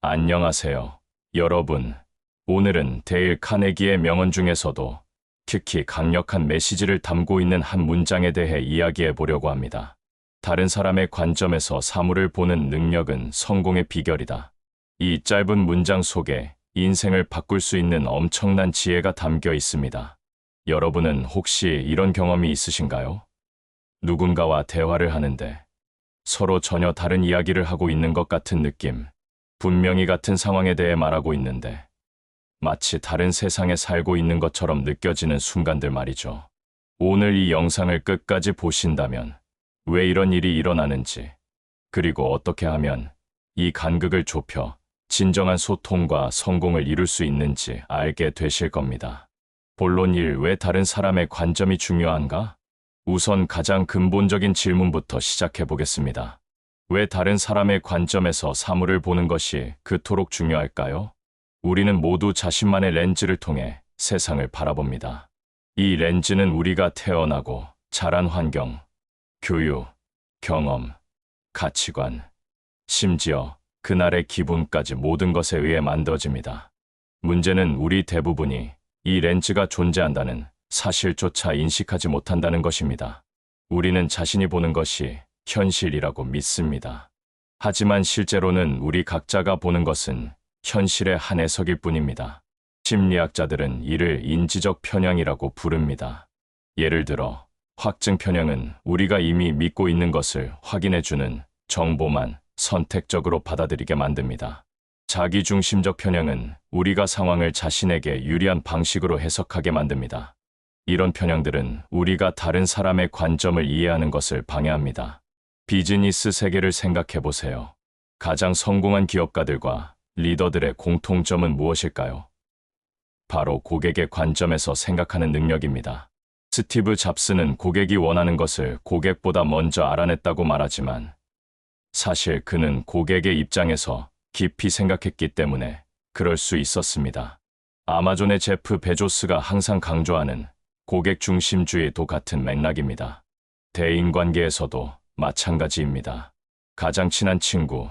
안녕하세요, 여러분. 오늘은 데일 카네기의 명언 중에서도 특히 강력한 메시지를 담고 있는 한 문장에 대해 이야기해 보려고 합니다. 다른 사람의 관점에서 사물을 보는 능력은 성공의 비결이다. 이 짧은 문장 속에 인생을 바꿀 수 있는 엄청난 지혜가 담겨 있습니다. 여러분은 혹시 이런 경험이 있으신가요? 누군가와 대화를 하는데 서로 전혀 다른 이야기를 하고 있는 것 같은 느낌. 분명히 같은 상황에 대해 말하고 있는데 마치 다른 세상에 살고 있는 것처럼 느껴지는 순간들 말이죠. 오늘 이 영상을 끝까지 보신다면 왜 이런 일이 일어나는지, 그리고 어떻게 하면 이 간극을 좁혀 진정한 소통과 성공을 이룰 수 있는지 알게 되실 겁니다. 본론 1. 왜 다른 사람의 관점이 중요한가? 우선 가장 근본적인 질문부터 시작해 보겠습니다. 왜 다른 사람의 관점에서 사물을 보는 것이 그토록 중요할까요? 우리는 모두 자신만의 렌즈를 통해 세상을 바라봅니다. 이 렌즈는 우리가 태어나고 자란 환경, 교육, 경험, 가치관, 심지어 그날의 기분까지 모든 것에 의해 만들어집니다. 문제는 우리 대부분이 이 렌즈가 존재한다는 사실조차 인식하지 못한다는 것입니다. 우리는 자신이 보는 것이 현실이라고 믿습니다. 하지만 실제로는 우리 각자가 보는 것은 현실의 한 해석일 뿐입니다. 심리학자들은 이를 인지적 편향이라고 부릅니다. 예를 들어, 확증 편향은 우리가 이미 믿고 있는 것을 확인해주는 정보만 선택적으로 받아들이게 만듭니다. 자기중심적 편향은 우리가 상황을 자신에게 유리한 방식으로 해석하게 만듭니다. 이런 편향들은 우리가 다른 사람의 관점을 이해하는 것을 방해합니다. 비즈니스 세계를 생각해 보세요. 가장 성공한 기업가들과 리더들의 공통점은 무엇일까요? 바로 고객의 관점에서 생각하는 능력입니다. 스티브 잡스는 고객이 원하는 것을 고객보다 먼저 알아냈다고 말하지만 사실 그는 고객의 입장에서 깊이 생각했기 때문에 그럴 수 있었습니다. 아마존의 제프 베조스가 항상 강조하는 고객 중심주의도 같은 맥락입니다. 대인관계에서도 마찬가지입니다. 가장 친한 친구,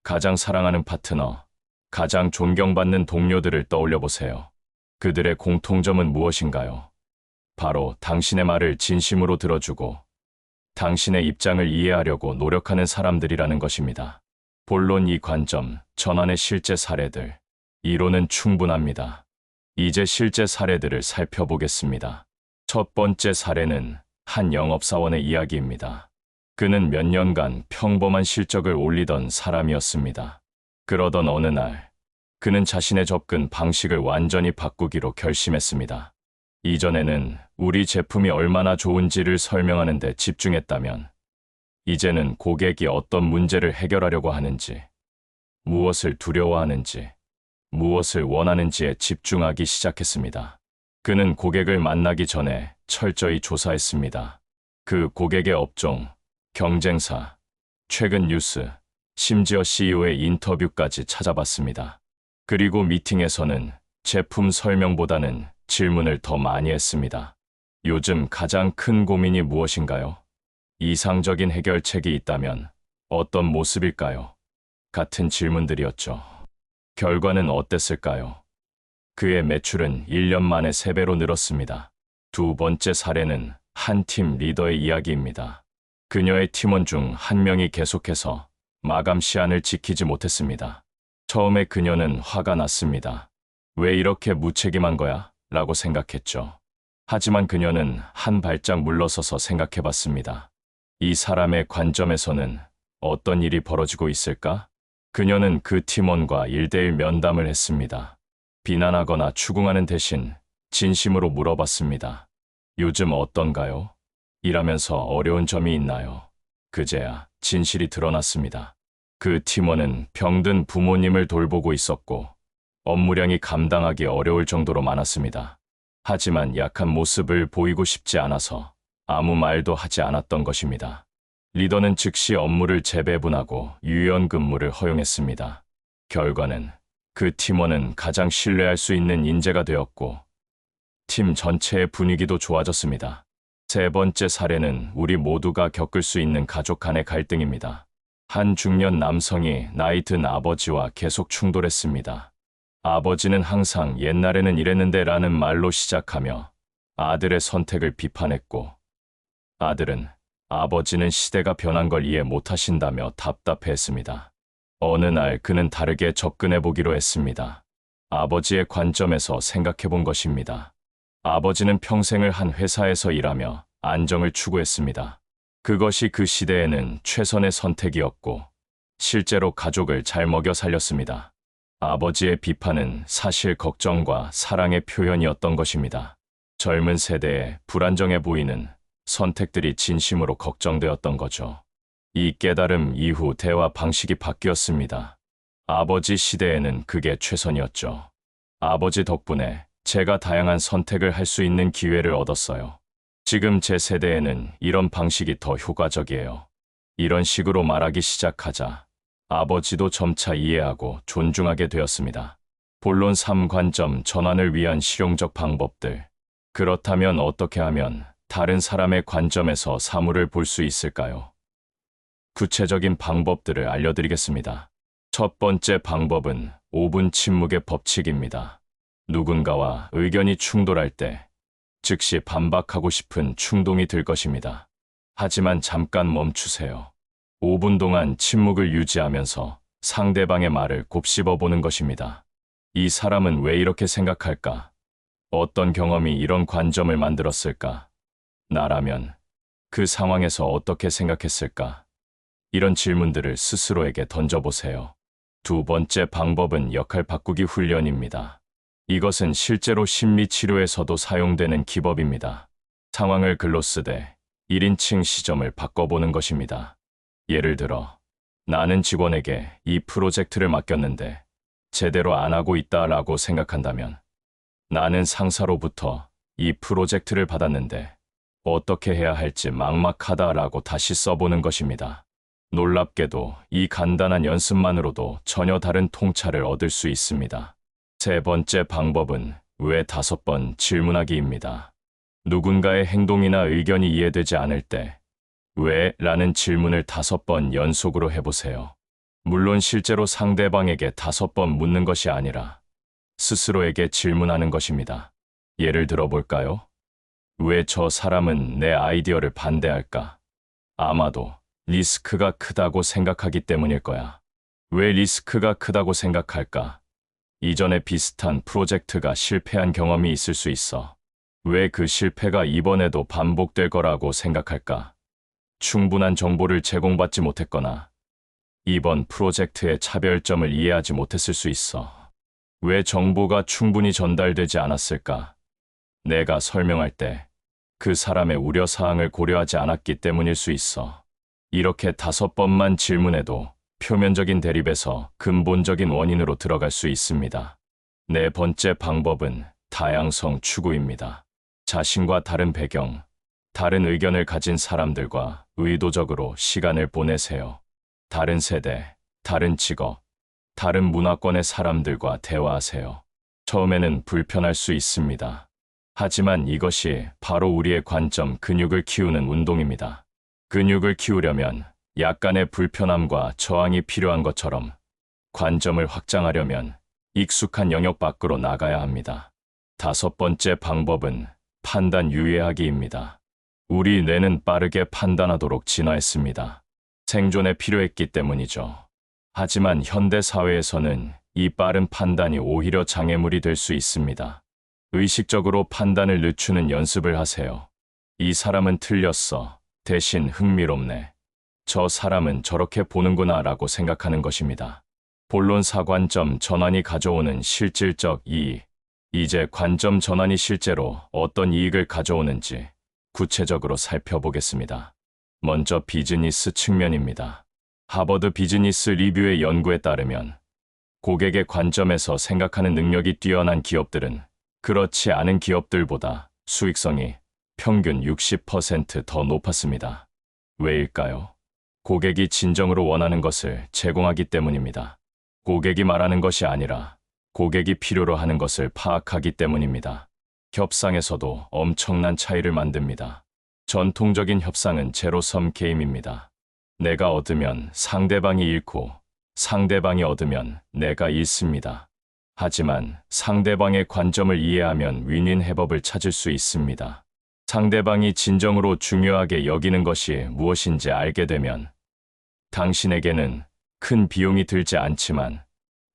가장 사랑하는 파트너, 가장 존경받는 동료들을 떠올려 보세요. 그들의 공통점은 무엇인가요? 바로 당신의 말을 진심으로 들어주고 당신의 입장을 이해하려고 노력하는 사람들이라는 것입니다. 본론 이 관점, 전환의 실제 사례들, 이론은 충분합니다. 이제 실제 사례들을 살펴보겠습니다. 첫 번째 사례는 한 영업사원의 이야기입니다. 그는 몇 년간 평범한 실적을 올리던 사람이었습니다. 그러던 어느 날, 그는 자신의 접근 방식을 완전히 바꾸기로 결심했습니다. 이전에는 우리 제품이 얼마나 좋은지를 설명하는 데 집중했다면, 이제는 고객이 어떤 문제를 해결하려고 하는지, 무엇을 두려워하는지, 무엇을 원하는지에 집중하기 시작했습니다. 그는 고객을 만나기 전에 철저히 조사했습니다. 그 고객의 업종, 경쟁사, 최근 뉴스, 심지어 CEO의 인터뷰까지 찾아봤습니다. 그리고 미팅에서는 제품 설명보다는 질문을 더 많이 했습니다. 요즘 가장 큰 고민이 무엇인가요? 이상적인 해결책이 있다면 어떤 모습일까요? 같은 질문들이었죠. 결과는 어땠을까요? 그의 매출은 1년 만에 3배로 늘었습니다. 두 번째 사례는 한 팀 리더의 이야기입니다. 그녀의 팀원 중 한 명이 계속해서 마감 시한을 지키지 못했습니다. 처음에 그녀는 화가 났습니다. 왜 이렇게 무책임한 거야? 라고 생각했죠. 하지만 그녀는 한 발짝 물러서서 생각해 봤습니다. 이 사람의 관점에서는 어떤 일이 벌어지고 있을까? 그녀는 그 팀원과 1대1 면담을 했습니다. 비난하거나 추궁하는 대신 진심으로 물어봤습니다. 요즘 어떤가요? 일하면서 어려운 점이 있나요? 그제야 진실이 드러났습니다. 그 팀원은 병든 부모님을 돌보고 있었고 업무량이 감당하기 어려울 정도로 많았습니다. 하지만 약한 모습을 보이고 싶지 않아서 아무 말도 하지 않았던 것입니다. 리더는 즉시 업무를 재배분하고 유연 근무를 허용했습니다. 결과는 그 팀원은 가장 신뢰할 수 있는 인재가 되었고 팀 전체의 분위기도 좋아졌습니다. 세 번째 사례는 우리 모두가 겪을 수 있는 가족 간의 갈등입니다. 한 중년 남성이 나이 든 아버지와 계속 충돌했습니다. 아버지는 항상 옛날에는 이랬는데 라는 말로 시작하며 아들의 선택을 비판했고, 아들은 아버지는 시대가 변한 걸 이해 못하신다며 답답해했습니다. 어느 날 그는 다르게 접근해 보기로 했습니다. 아버지의 관점에서 생각해 본 것입니다. 아버지는 평생을 한 회사에서 일하며 안정을 추구했습니다. 그것이 그 시대에는 최선의 선택이었고, 실제로 가족을 잘 먹여 살렸습니다. 아버지의 비판은 사실 걱정과 사랑의 표현이었던 것입니다. 젊은 세대에 불안정해 보이는 선택들이 진심으로 걱정되었던 거죠. 이 깨달음 이후 대화 방식이 바뀌었습니다. 아버지 시대에는 그게 최선이었죠. 아버지 덕분에 제가 다양한 선택을 할 수 있는 기회를 얻었어요. 지금 제 세대에는 이런 방식이 더 효과적이에요. 이런 식으로 말하기 시작하자 아버지도 점차 이해하고 존중하게 되었습니다. 본론 3 관점 전환을 위한 실용적 방법들. 그렇다면 어떻게 하면 다른 사람의 관점에서 사물을 볼 수 있을까요? 구체적인 방법들을 알려드리겠습니다. 첫 번째 방법은 5분 침묵의 법칙입니다. 누군가와 의견이 충돌할 때 즉시 반박하고 싶은 충동이 들 것입니다. 하지만 잠깐 멈추세요. 5분 동안 침묵을 유지하면서 상대방의 말을 곱씹어 보는 것입니다. 이 사람은 왜 이렇게 생각할까? 어떤 경험이 이런 관점을 만들었을까? 나라면 그 상황에서 어떻게 생각했을까? 이런 질문들을 스스로에게 던져보세요. 두 번째 방법은 역할 바꾸기 훈련입니다. 이것은 실제로 심리치료에서도 사용되는 기법입니다. 상황을 글로 쓰되 1인칭 시점을 바꿔보는 것입니다. 예를 들어, 나는 직원에게 이 프로젝트를 맡겼는데 제대로 안 하고 있다라고 생각한다면, 나는 상사로부터 이 프로젝트를 받았는데 어떻게 해야 할지 막막하다라고 다시 써보는 것입니다. 놀랍게도 이 간단한 연습만으로도 전혀 다른 통찰을 얻을 수 있습니다. 세 번째 방법은 왜 5번 질문하기입니다. 누군가의 행동이나 의견이 이해되지 않을 때 왜? 라는 질문을 5번 연속으로 해보세요. 물론 실제로 상대방에게 5번 묻는 것이 아니라 스스로에게 질문하는 것입니다. 예를 들어볼까요? 왜 저 사람은 내 아이디어를 반대할까? 아마도 리스크가 크다고 생각하기 때문일 거야. 왜 리스크가 크다고 생각할까? 이전에 비슷한 프로젝트가 실패한 경험이 있을 수 있어. 왜 그 실패가 이번에도 반복될 거라고 생각할까? 충분한 정보를 제공받지 못했거나 이번 프로젝트의 차별점을 이해하지 못했을 수 있어. 왜 정보가 충분히 전달되지 않았을까? 내가 설명할 때 그 사람의 우려사항을 고려하지 않았기 때문일 수 있어. 이렇게 5번만 질문해도 표면적인 대립에서 근본적인 원인으로 들어갈 수 있습니다. 네 번째 방법은 다양성 추구입니다. 자신과 다른 배경, 다른 의견을 가진 사람들과 의도적으로 시간을 보내세요. 다른 세대, 다른 직업, 다른 문화권의 사람들과 대화하세요. 처음에는 불편할 수 있습니다. 하지만 이것이 바로 우리의 관점 근육을 키우는 운동입니다. 근육을 키우려면 약간의 불편함과 저항이 필요한 것처럼 관점을 확장하려면 익숙한 영역 밖으로 나가야 합니다. 5번째 방법은 판단 유예하기입니다. 우리 뇌는 빠르게 판단하도록 진화했습니다. 생존에 필요했기 때문이죠. 하지만 현대 사회에서는 이 빠른 판단이 오히려 장애물이 될 수 있습니다. 의식적으로 판단을 늦추는 연습을 하세요. 이 사람은 틀렸어. 대신 흥미롭네. 저 사람은 저렇게 보는구나 라고 생각하는 것입니다. 본론사 관점 전환이 가져오는 실질적 이익. 이제 관점 전환이 실제로 어떤 이익을 가져오는지 구체적으로 살펴보겠습니다. 먼저 비즈니스 측면입니다. 하버드 비즈니스 리뷰의 연구에 따르면 고객의 관점에서 생각하는 능력이 뛰어난 기업들은 그렇지 않은 기업들보다 수익성이 평균 60% 더 높았습니다. 왜일까요? 고객이 진정으로 원하는 것을 제공하기 때문입니다. 고객이 말하는 것이 아니라 고객이 필요로 하는 것을 파악하기 때문입니다. 협상에서도 엄청난 차이를 만듭니다. 전통적인 협상은 제로섬 게임입니다. 내가 얻으면 상대방이 잃고 상대방이 얻으면 내가 잃습니다. 하지만 상대방의 관점을 이해하면 윈윈 해법을 찾을 수 있습니다. 상대방이 진정으로 중요하게 여기는 것이 무엇인지 알게 되면 당신에게는 큰 비용이 들지 않지만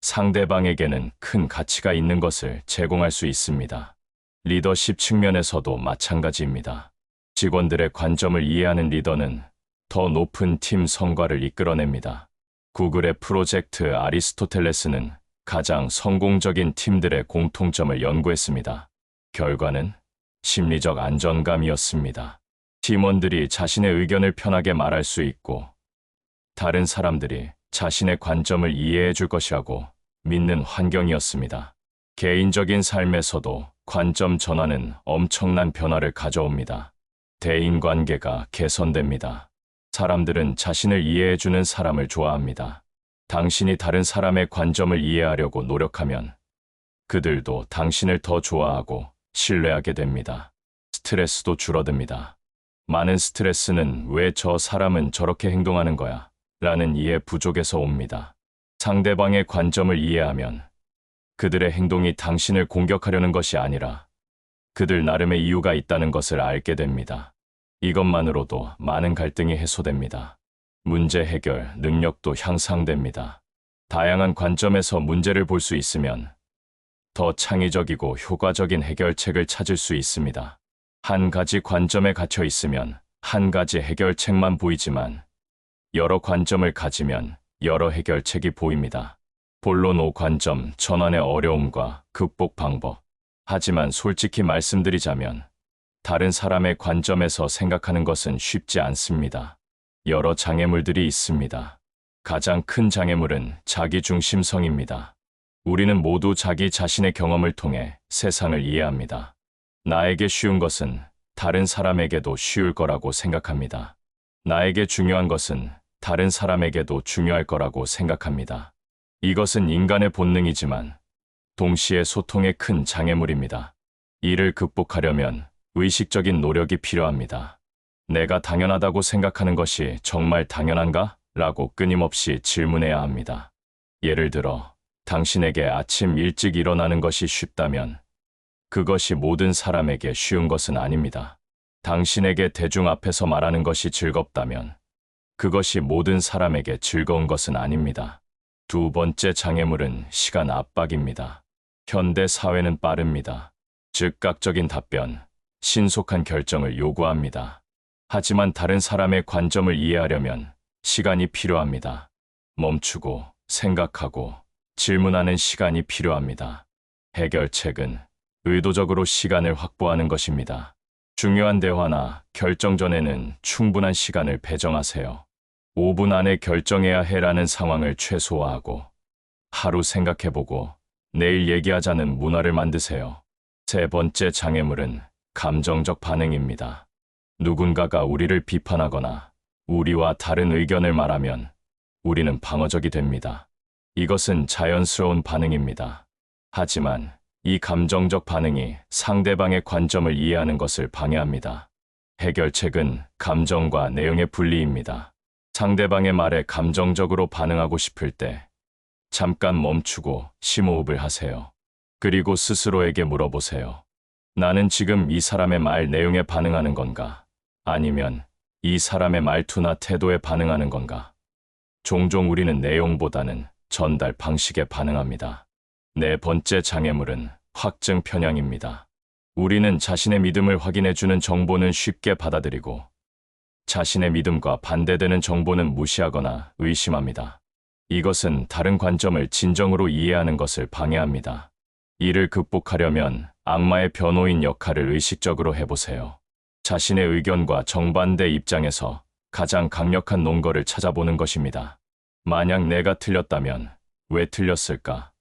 상대방에게는 큰 가치가 있는 것을 제공할 수 있습니다. 리더십 측면에서도 마찬가지입니다. 직원들의 관점을 이해하는 리더는 더 높은 팀 성과를 이끌어냅니다. 구글의 프로젝트 아리스토텔레스는 가장 성공적인 팀들의 공통점을 연구했습니다. 결과는 심리적 안정감이었습니다. 팀원들이 자신의 의견을 편하게 말할 수 있고 다른 사람들이 자신의 관점을 이해해 줄 것이라고 믿는 환경이었습니다. 개인적인 삶에서도 관점 전환은 엄청난 변화를 가져옵니다. 대인관계가 개선됩니다. 사람들은 자신을 이해해 주는 사람을 좋아합니다. 당신이 다른 사람의 관점을 이해하려고 노력하면 그들도 당신을 더 좋아하고 신뢰하게 됩니다. 스트레스도 줄어듭니다. 많은 스트레스는 왜 저 사람은 저렇게 행동하는 거야? 라는 이해 부족에서 옵니다. 상대방의 관점을 이해하면 그들의 행동이 당신을 공격하려는 것이 아니라 그들 나름의 이유가 있다는 것을 알게 됩니다. 이것만으로도 많은 갈등이 해소됩니다. 문제 해결 능력도 향상됩니다. 다양한 관점에서 문제를 볼 수 있으면 더 창의적이고 효과적인 해결책을 찾을 수 있습니다. 한 가지 관점에 갇혀 있으면 한 가지 해결책만 보이지만 여러 관점을 가지면 여러 해결책이 보입니다. 본론 5 관점 전환의 어려움과 극복 방법. 하지만 솔직히 말씀드리자면 다른 사람의 관점에서 생각하는 것은 쉽지 않습니다. 여러 장애물들이 있습니다. 가장 큰 장애물은 자기중심성입니다. 우리는 모두 자기 자신의 경험을 통해 세상을 이해합니다. 나에게 쉬운 것은 다른 사람에게도 쉬울 거라고 생각합니다. 나에게 중요한 것은 다른 사람에게도 중요할 거라고 생각합니다. 이것은 인간의 본능이지만 동시에 소통의 큰 장애물입니다. 이를 극복하려면 의식적인 노력이 필요합니다. 내가 당연하다고 생각하는 것이 정말 당연한가? 라고 끊임없이 질문해야 합니다. 예를 들어, 당신에게 아침 일찍 일어나는 것이 쉽다면 그것이 모든 사람에게 쉬운 것은 아닙니다. 당신에게 대중 앞에서 말하는 것이 즐겁다면 그것이 모든 사람에게 즐거운 것은 아닙니다. 두 번째 장애물은 시간 압박입니다. 현대 사회는 빠릅니다. 즉각적인 답변, 신속한 결정을 요구합니다. 하지만 다른 사람의 관점을 이해하려면 시간이 필요합니다. 멈추고 생각하고 질문하는 시간이 필요합니다. 해결책은 의도적으로 시간을 확보하는 것입니다. 중요한 대화나 결정 전에는 충분한 시간을 배정하세요. 5분 안에 결정해야 해라는 상황을 최소화하고 하루 생각해보고 내일 얘기하자는 문화를 만드세요. 세 번째 장애물은 감정적 반응입니다. 누군가가 우리를 비판하거나 우리와 다른 의견을 말하면 우리는 방어적이 됩니다. 이것은 자연스러운 반응입니다. 하지만 이 감정적 반응이 상대방의 관점을 이해하는 것을 방해합니다. 해결책은 감정과 내용의 분리입니다. 상대방의 말에 감정적으로 반응하고 싶을 때 잠깐 멈추고 심호흡을 하세요. 그리고 스스로에게 물어보세요. 나는 지금 이 사람의 말 내용에 반응하는 건가? 아니면 이 사람의 말투나 태도에 반응하는 건가? 종종 우리는 내용보다는 전달 방식에 반응합니다. 네 번째 장애물은 확증 편향입니다. 우리는 자신의 믿음을 확인해주는 정보는 쉽게 받아들이고 자신의 믿음과 반대되는 정보는 무시하거나 의심합니다. 이것은 다른 관점을 진정으로 이해하는 것을 방해합니다. 이를 극복하려면 악마의 변호인 역할을 의식적으로 해보세요. 자신의 의견과 정반대 입장에서 가장 강력한 논거를 찾아보는 것입니다. 만약 내가 틀렸다면 왜 틀렸을까?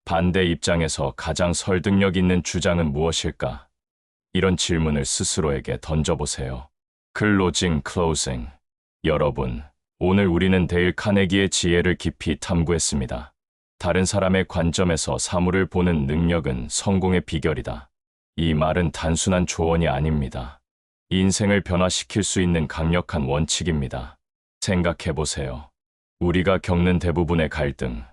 반대 입장에서 가장 설득력 있는 주장은 무엇일까? 이런 질문을 스스로에게 던져보세요. 클로징. 여러분, 오늘 우리는 데일 카네기의 지혜를 깊이 탐구했습니다. 다른 사람의 관점에서 사물을 보는 능력은 성공의 비결이다. 이 말은 단순한 조언이 아닙니다. 인생을 변화시킬 수 있는 강력한 원칙입니다. 생각해 보세요. 우리가 겪는 대부분의 갈등,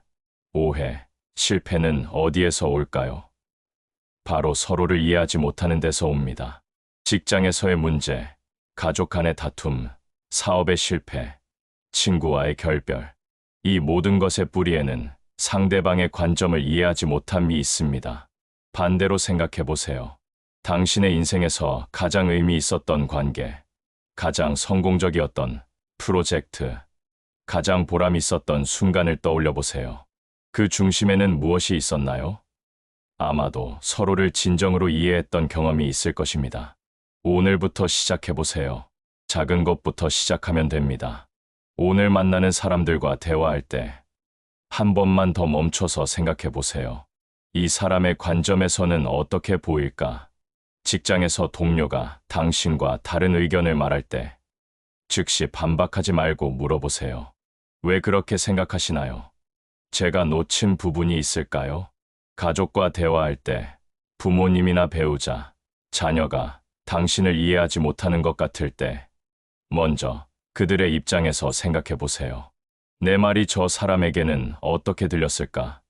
오해, 실패는 어디에서 올까요? 바로 서로를 이해하지 못하는 데서 옵니다. 직장에서의 문제, 가족 간의 다툼, 사업의 실패, 친구와의 결별. 이 모든 것의 뿌리에는 상대방의 관점을 이해하지 못함이 있습니다. 반대로 생각해 보세요. 당신의 인생에서 가장 의미 있었던 관계, 가장 성공적이었던 프로젝트, 가장 보람 있었던 순간을 떠올려 보세요. 그 중심에는 무엇이 있었나요? 아마도 서로를 진정으로 이해했던 경험이 있을 것입니다. 오늘부터 시작해 보세요. 작은 것부터 시작하면 됩니다. 오늘 만나는 사람들과 대화할 때 한 번만 더 멈춰서 생각해 보세요. 이 사람의 관점에서는 어떻게 보일까? 직장에서 동료가 당신과 다른 의견을 말할 때 즉시 반박하지 말고 물어보세요. 왜 그렇게 생각하시나요? 제가 놓친 부분이 있을까요? 가족과 대화할 때 부모님이나 배우자, 자녀가 당신을 이해하지 못하는 것 같을 때 먼저 그들의 입장에서 생각해 보세요. 내 말이 저 사람에게는 어떻게 들렸을까?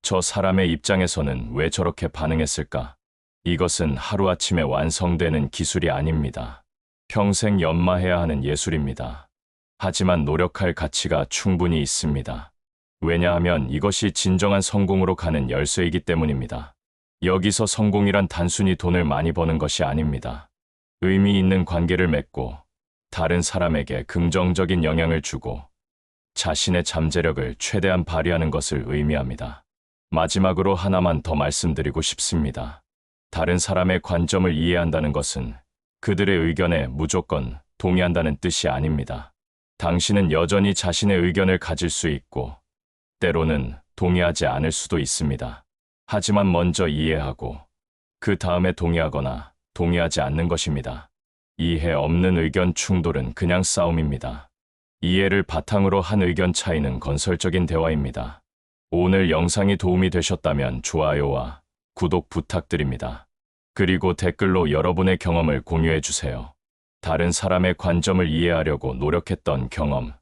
저 사람의 입장에서는 왜 저렇게 반응했을까? 이것은 하루아침에 완성되는 기술이 아닙니다. 평생 연마해야 하는 예술입니다. 하지만 노력할 가치가 충분히 있습니다. 왜냐하면 이것이 진정한 성공으로 가는 열쇠이기 때문입니다. 여기서 성공이란 단순히 돈을 많이 버는 것이 아닙니다. 의미 있는 관계를 맺고 다른 사람에게 긍정적인 영향을 주고 자신의 잠재력을 최대한 발휘하는 것을 의미합니다. 마지막으로 하나만 더 말씀드리고 싶습니다. 다른 사람의 관점을 이해한다는 것은 그들의 의견에 무조건 동의한다는 뜻이 아닙니다. 당신은 여전히 자신의 의견을 가질 수 있고 때로는 동의하지 않을 수도 있습니다. 하지만 먼저 이해하고 그 다음에 동의하거나 동의하지 않는 것입니다. 이해 없는 의견 충돌은 그냥 싸움입니다. 이해를 바탕으로 한 의견 차이는 건설적인 대화입니다. 오늘 영상이 도움이 되셨다면 좋아요와 구독 부탁드립니다. 그리고 댓글로 여러분의 경험을 공유해 주세요. 다른 사람의 관점을 이해하려고 노력했던 경험,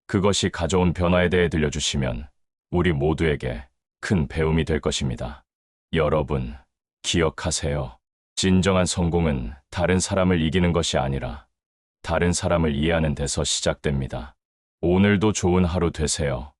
그것이 가져온 변화에 대해 들려주시면 우리 모두에게 큰 배움이 될 것입니다. 여러분, 기억하세요. 진정한 성공은 다른 사람을 이기는 것이 아니라 다른 사람을 이해하는 데서 시작됩니다. 오늘도 좋은 하루 되세요.